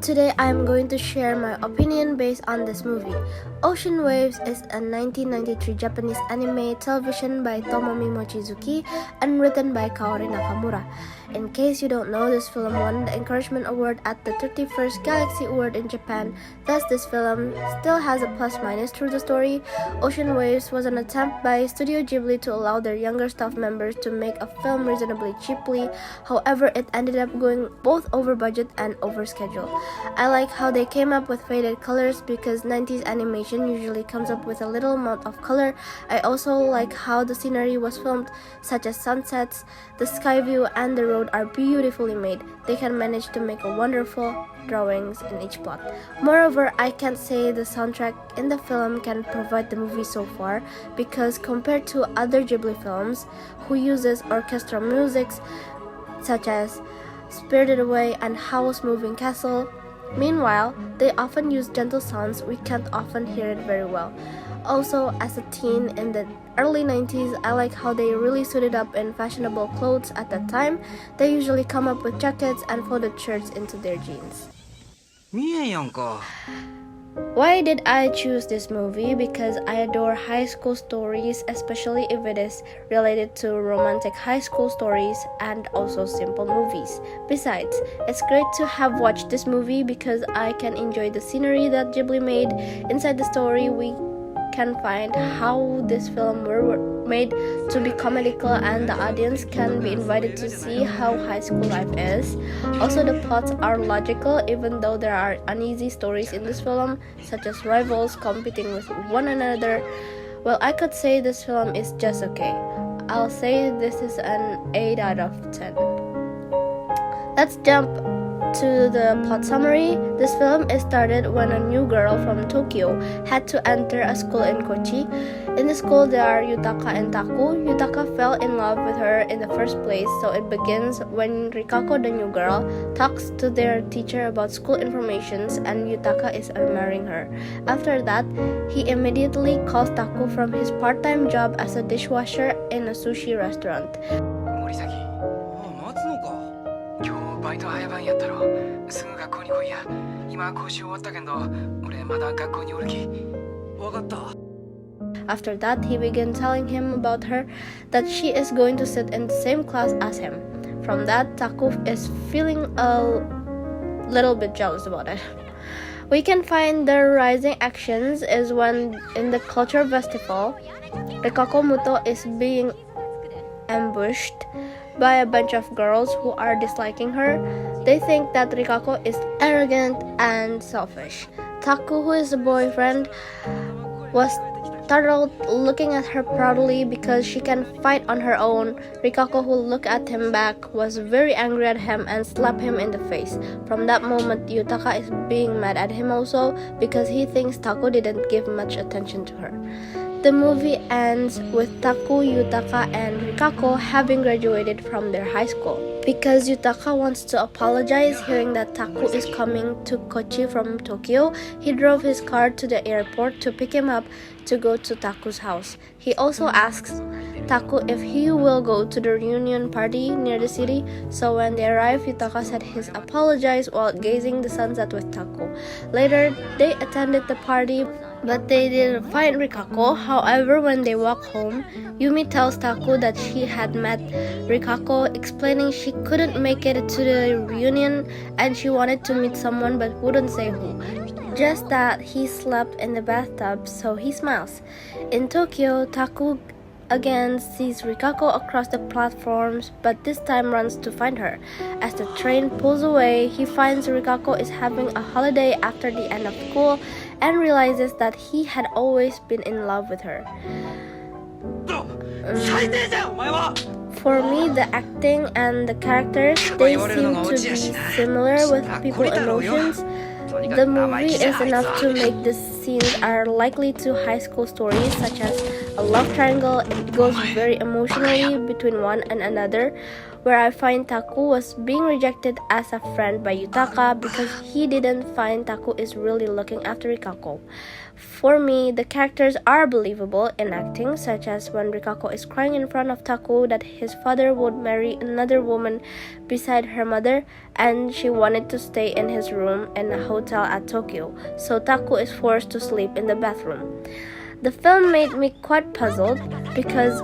Today I am going to share my opinion based on this movie. Oceanwaves is a 1993 Japanese anime television by Tomomi Mochizuki and written by Kaori Nakamura. In case you don't know, this film won the Encouragement Award at the 31st Galaxy Award in Japan. Thus, this film still has a plus-minus through the story. Oceanwaves was an attempt by Studio Ghibli to allow their younger staff members to make a film reasonably cheaply. However, it ended up going both over budget and over schedule. I like how they came up with faded colors because 90s animation usually comes up with a little amount of color. I also like how the scenery was filmed, such as sunsets, the sky view, and the road are beautifully made. They can manage to make a wonderful drawings in each plot. Moreover, I can't say the soundtrack in the film can provide the movie so far because compared to other Ghibli films who uses orchestral musics such as Spirited Away and Howl's Moving Castle, meanwhile, they often use gentle sounds we can't often hear it very well. Also, as a teen in the early 90s, I like how they really suited up in fashionable clothes at that time. They usually come up with jackets and folded shirts into their jeans. Why did I choose this movie? Because I adore high school stories, especially if it is related to romantic high school stories and also simple movies. Besides, it's great to have watched this movie because I can enjoy the scenery that Ghibli made. Inside the story, we can find how this film were made to be comical, and the audience can be invited to see how high school life is. Also, the plots are logical even though there are uneasy stories in this film, such as rivals competing with one another. Well, I could say this film is just okay. I'll say this is an 8 out of 10. Let's jump to the plot summary. This film is started when a new girl from Tokyo had to enter a school in Kochi. In the school there are Yutaka and Taku. Yutaka fell in love with her in the first place, so it begins when Rikako, the new girl, talks to their teacher about school informations and Yutaka is admiring her. After that, he immediately calls Taku from his part-time job as a dishwasher in a sushi restaurant. バイト早番やったろ。すぐ学校に来いや。今講習終わったけど、俺まだ学校におるき。わかった。 After that, he began telling him about her, that she is going to sit in the same class as him. From that, Taku is feeling a little bit jealous about it. We can find the rising actions is when in the culture festival, Rikako Muto is being ambushed by a bunch of girls who are disliking her. They think that Rikako is arrogant and selfish. Taku, who is the boyfriend, was startled looking at her proudly because she can fight on her own. Rikako, who looked at him back, was very angry at him and slapped him in the face. From that moment, Yutaka is being mad at him also because he thinks Taku didn't give much attention to her. The movie ends with Taku, Yutaka, and Rikako having graduated from their high school. Because Yutaka wants to apologize hearing that Taku is coming to Kochi from Tokyo, he drove his car to the airport to pick him up to go to Taku's house. He also asks Taku if he will go to the reunion party near the city, so when they arrive, Yutaka said his apologize while gazing the sunset with Taku. Later, they attended the party, but they didn't find Rikako. However, when they walk home, Yumi tells Taku that she had met Rikako, explaining she couldn't make it to the reunion and she wanted to meet someone but wouldn't say who. Just that he slept in the bathtub, so he smiles. In Tokyo, Taku again sees Rikako across the platforms, but this time runs to find her. As the train pulls away, he finds Rikako is having a holiday after the end of school and realizes that he had always been in love with her. For me, the acting and the characters, they seem to be similar with people's emotions. The movie is enough to make the scenes are likely to high school stories such as a love triangle. It goes very emotionally between one and another. where I find Taku was being rejected as a friend by Yutaka because he didn't find Taku is really looking after Rikako. For me, the characters are believable in acting, such as when Rikako is crying in front of Taku that his father would marry another woman beside her mother, and she wanted to stay in his room in a hotel at Tokyo, so Taku is forced to sleep in the bathroom. The film made me quite puzzled because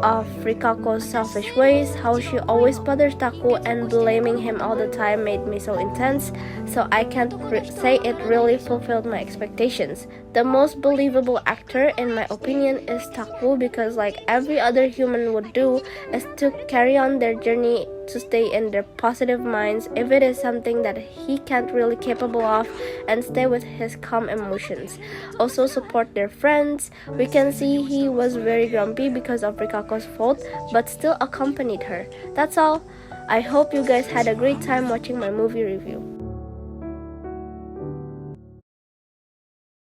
of Rikako's selfish ways. How she always bothers Taku and blaming him all the time made me so intense, so I can't say it really fulfilled my expectations. The most believable actor in my opinion is Taku, because like every other human would do is to carry on their journey, to stay in their positive minds if it is something that he can't really capable of, and stay with his calm emotions. Also support their friends. We can see he was very grumpy because of Rikako's fault, but still accompanied her. That's all. I hope you guys had a great time watching my movie review.